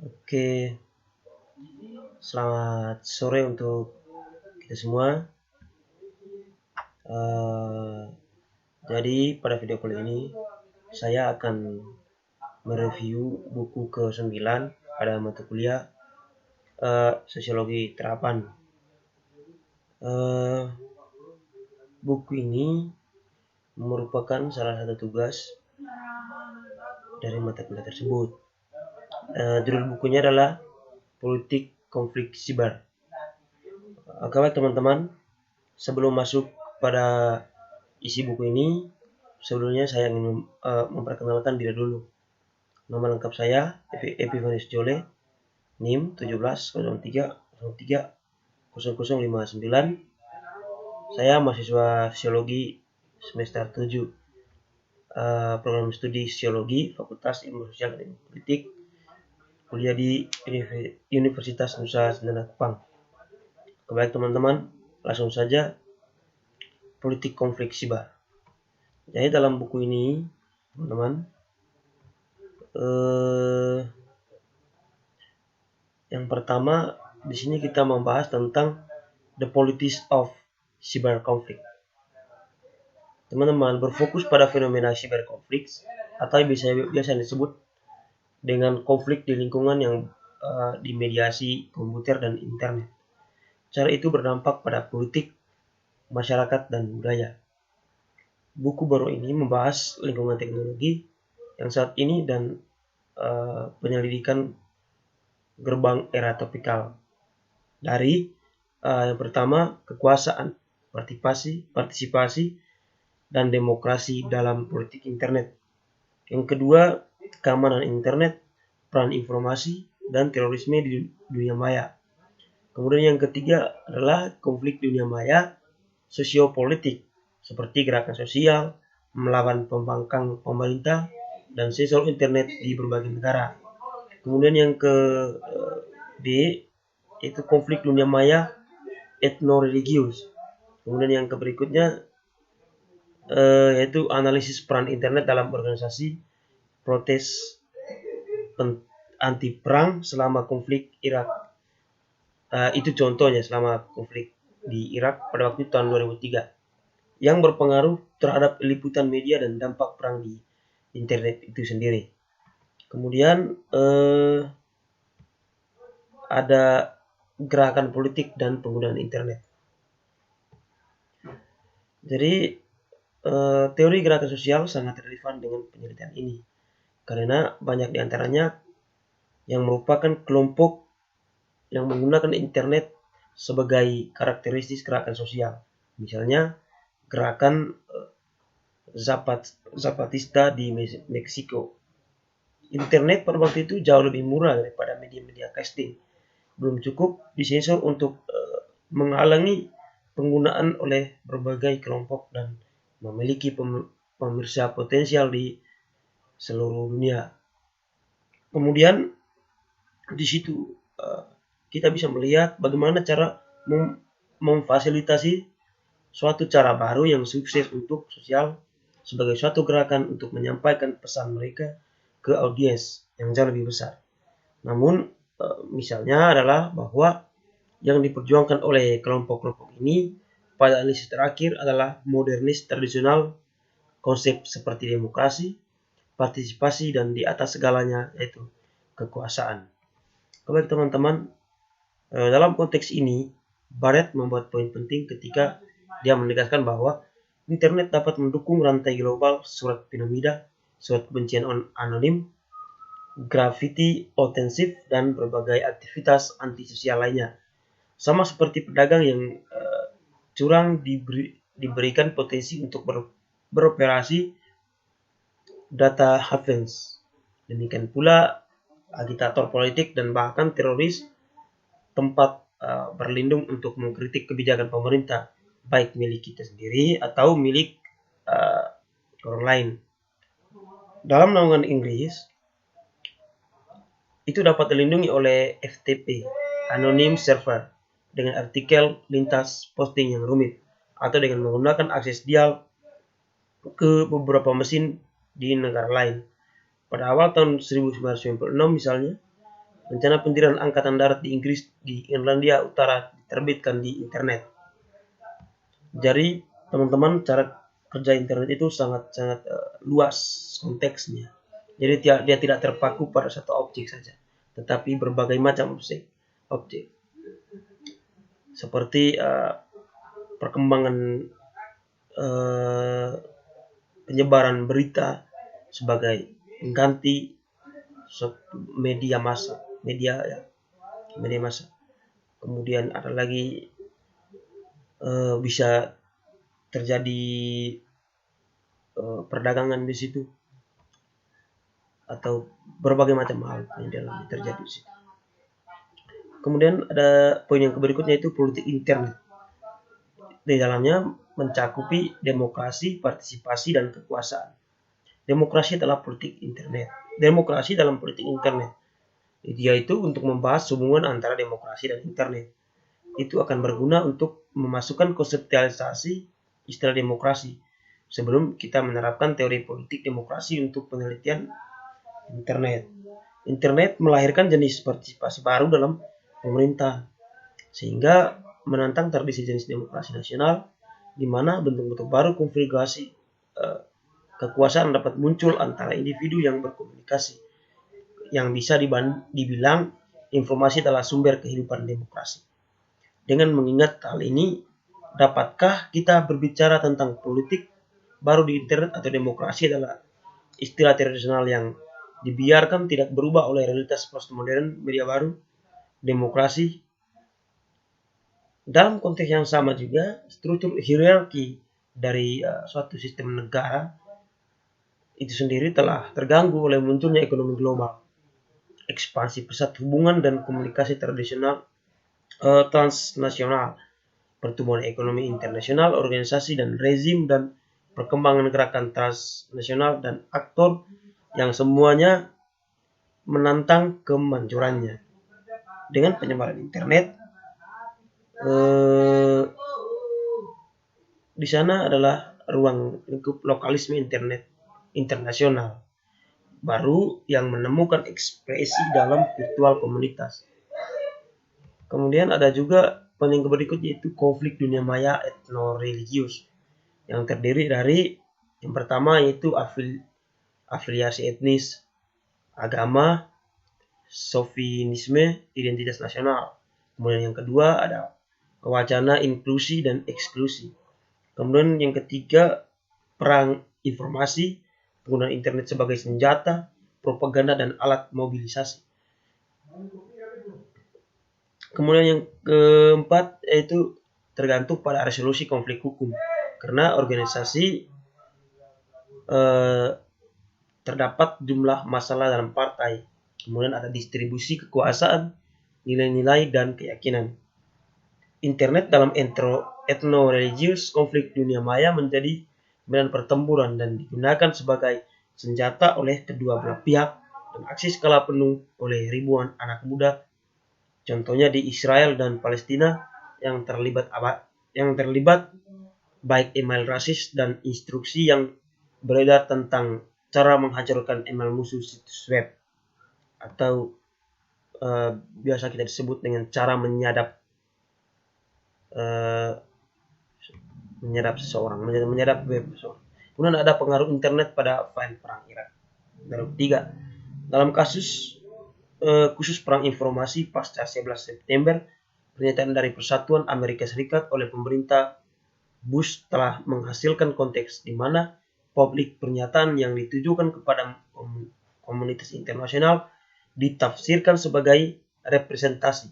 Oke, selamat sore untuk kita semua. Eh, jadi pada video kali ini saya akan mereview buku ke-9 pada mata kuliah Sosiologi Terapan. Eh, buku ini merupakan salah satu tugas dari mata kuliah tersebut. Judul bukunya adalah Politik Konflik Siber. Oke, teman-teman, sebelum masuk pada isi buku ini, sebelumnya saya ingin memperkenalkan diri dulu. Nama lengkap saya Epifanus Jole, NIM 1703030059. Saya mahasiswa Sosiologi semester 7, program studi Sosiologi, Fakultas Ilmu Sosial dan Ilmu Politik, kuliah di Universitas Nusa Tenggara Kupang. Baik teman-teman, langsung saja politik konflik siber. Jadi dalam buku ini, teman-teman, yang pertama di sini kita membahas tentang the politics of cyber conflict. Teman-teman, berfokus pada fenomena cyber conflict atau biasa disebut dengan konflik di lingkungan yang dimediasi komputer dan internet. Cara itu berdampak pada politik, masyarakat, dan budaya. Buku baru ini membahas lingkungan teknologi yang saat ini dan penyelidikan gerbang era topikal. Dari yang pertama, kekuasaan, partisipasi, dan demokrasi dalam politik internet. Yang kedua, keamanan internet, peran informasi, dan terorisme di dunia maya. Kemudian yang ketiga adalah konflik dunia maya, sosiopolitik, seperti gerakan sosial, melawan pembangkang pemerintah, dan sensor internet di berbagai negara. Kemudian yang ke D itu konflik dunia maya etno-religius. Kemudian yang berikutnya yaitu analisis peran internet dalam organisasi protes anti perang selama konflik Irak. Itu contohnya selama konflik di Irak pada waktu tahun 2003 yang berpengaruh terhadap liputan media dan dampak perang di internet itu sendiri. Kemudian ada gerakan politik dan penggunaan internet. Jadi teori gerakan sosial sangat relevan dengan penelitian ini karena banyak diantaranya yang merupakan kelompok yang menggunakan internet sebagai karakteristik gerakan sosial. Misalnya gerakan Zapatista di Meksiko. Internet pada waktu itu jauh lebih murah daripada media-media casting. Belum cukup disensor untuk menghalangi penggunaan oleh berbagai kelompok dan memiliki pemirsa potensial di seluruh dunia. Kemudian di situ kita bisa melihat bagaimana cara memfasilitasi suatu cara baru yang sukses untuk sosial sebagai suatu gerakan untuk menyampaikan pesan mereka ke audiens yang jauh lebih besar. Namun misalnya adalah bahwa yang diperjuangkan oleh kelompok-kelompok ini pada analisis terakhir adalah modernis tradisional, konsep seperti demokrasi, partisipasi, dan di atas segalanya yaitu kekuasaan. Baik teman-teman, dalam konteks ini Barrett membuat poin penting ketika dia menegaskan bahwa internet dapat mendukung rantai global surat piramida, surat kebencian anonim, graffiti otensif, dan berbagai aktivitas antisosial lainnya. Sama seperti pedagang yang curang diberikan potensi untuk beroperasi data havens. Demikian pula agitator politik dan bahkan teroris tempat berlindung untuk mengkritik kebijakan pemerintah, baik milik kita sendiri atau milik orang lain. Dalam naungan Inggris, itu dapat dilindungi oleh FTP, Anonymous Server, dengan artikel lintas posting yang rumit, atau dengan menggunakan akses dial ke beberapa mesin di negara lain. Pada awal tahun 1996 misalnya, Rencana pendirian Angkatan Darat di Inggris di Irlandia Utara diterbitkan di internet. Jadi teman-teman, cara kerja internet itu sangat luas konteksnya. Jadi dia tidak terpaku pada satu objek saja, tetapi berbagai macam objek. Seperti perkembangan penyebaran berita sebagai pengganti media massa. Kemudian ada lagi bisa terjadi perdagangan di situ, atau berbagai macam hal yang dalam terjadi di situ. Kemudian ada poin yang berikutnya, itu politik internet. Di dalamnya mencakupi demokrasi, partisipasi, dan kekuasaan. Demokrasi adalah politik internet. Demokrasi dalam politik internet, yaitu untuk membahas hubungan antara demokrasi dan internet. Itu akan berguna untuk memasukkan konseptualisasi istilah demokrasi sebelum kita menerapkan teori politik demokrasi untuk penelitian internet. Internet melahirkan jenis partisipasi baru dalam pemerintah, sehingga menantang tradisi jenis demokrasi nasional, di mana bentuk-bentuk baru konfigurasi kekuasaan dapat muncul antara individu yang berkomunikasi, yang bisa dibilang informasi adalah sumber kehidupan demokrasi. Dengan mengingat hal ini, dapatkah kita berbicara tentang politik baru di internet atau demokrasi adalah istilah tradisional yang dibiarkan tidak berubah oleh realitas postmodern media baru, demokrasi? Dalam konteks yang sama juga, struktur hierarki dari suatu sistem negara itu sendiri telah terganggu oleh munculnya ekonomi global, ekspansi pesat hubungan dan komunikasi tradisional transnasional, pertumbuhan ekonomi internasional, organisasi dan rezim, dan perkembangan gerakan transnasional dan aktor yang semuanya menantang kemanjurannya. Dengan penyebaran internet, di sana adalah ruang lingkup lokalisme internet internasional baru yang menemukan ekspresi dalam virtual komunitas. Kemudian ada juga poin yang berikutnya, yaitu konflik dunia maya etno-religius, yang terdiri dari yang pertama yaitu afiliasi etnis, agama, sovinisme, identitas nasional. Kemudian yang kedua ada wacana inklusi dan eksklusi. Kemudian yang ketiga, perang informasi, penggunaan internet sebagai senjata, propaganda, dan alat mobilisasi. Kemudian yang keempat yaitu tergantung pada resolusi konflik hukum, karena organisasi terdapat jumlah masalah dalam partai. Kemudian ada distribusi kekuasaan, nilai-nilai, dan keyakinan. Internet dalam etno-religius konflik dunia maya menjadi medan pertempuran dan digunakan sebagai senjata oleh kedua belah pihak dan aksi skala penuh oleh ribuan anak muda, contohnya di Israel dan Palestina, yang terlibat baik email rasis dan instruksi yang beredar tentang cara menghancurkan email musuh situs web, atau biasa kita disebut dengan cara menyadap seseorang, menyadap web seseorang. Kemudian ada pengaruh internet pada file perang Irak. Ketiga, dalam kasus khusus perang informasi pasca 11 September, pernyataan dari Persatuan Amerika Serikat oleh pemerintah Bush telah menghasilkan konteks di mana publik pernyataan yang ditujukan kepada komunitas internasional ditafsirkan sebagai representasi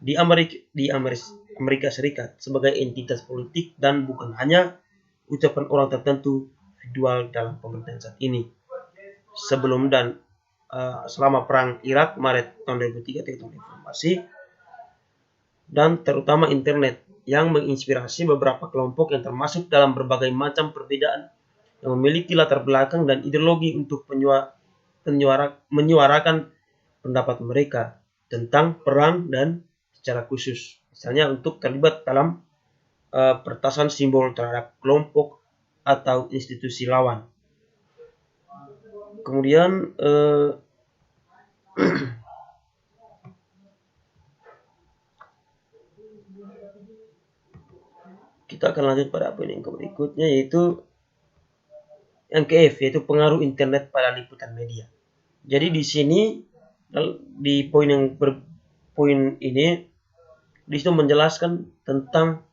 di Amerika Serikat sebagai entitas politik dan bukan hanya ucapan orang tertentu individual dalam pemerintahan saat ini. Sebelum dan selama perang Irak Maret tahun 2003, teknologi informasi dan terutama internet yang menginspirasi beberapa kelompok yang termasuk dalam berbagai macam perbedaan yang memiliki latar belakang dan ideologi untuk menyuarakan pendapat mereka tentang perang, dan secara khusus misalnya untuk terlibat dalam pertasan simbol terhadap kelompok atau institusi lawan. Kemudian kita akan lanjut pada poin yang berikutnya, yaitu yang ke-F, yaitu pengaruh internet pada liputan media. Jadi di sini di poin ini di situ menjelaskan tentang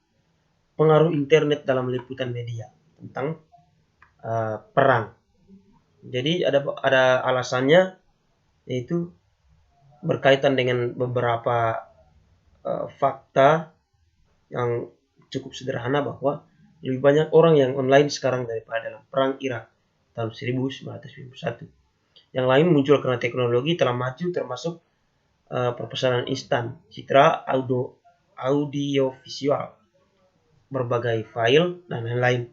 pengaruh internet dalam liputan media, tentang perang. Jadi ada alasannya, yaitu berkaitan dengan beberapa fakta yang cukup sederhana, bahwa lebih banyak orang yang online sekarang daripada dalam perang Irak tahun 1991. Yang lain muncul karena teknologi telah maju, termasuk perpesanan instan, citra, audio visual, berbagai file, dan lain-lain.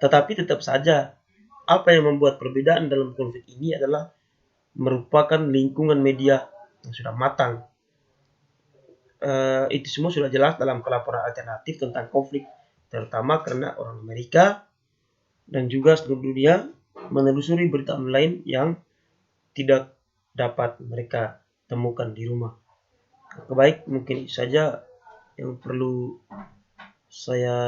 Tetapi tetap saja, apa yang membuat perbedaan dalam konflik ini adalah merupakan lingkungan media yang sudah matang. Itu semua sudah jelas dalam pelaporan alternatif tentang konflik, terutama karena orang Amerika dan juga seluruh dunia menelusuri berita online yang tidak dapat mereka temukan di rumah. Baik, mungkin saja yang perlu saya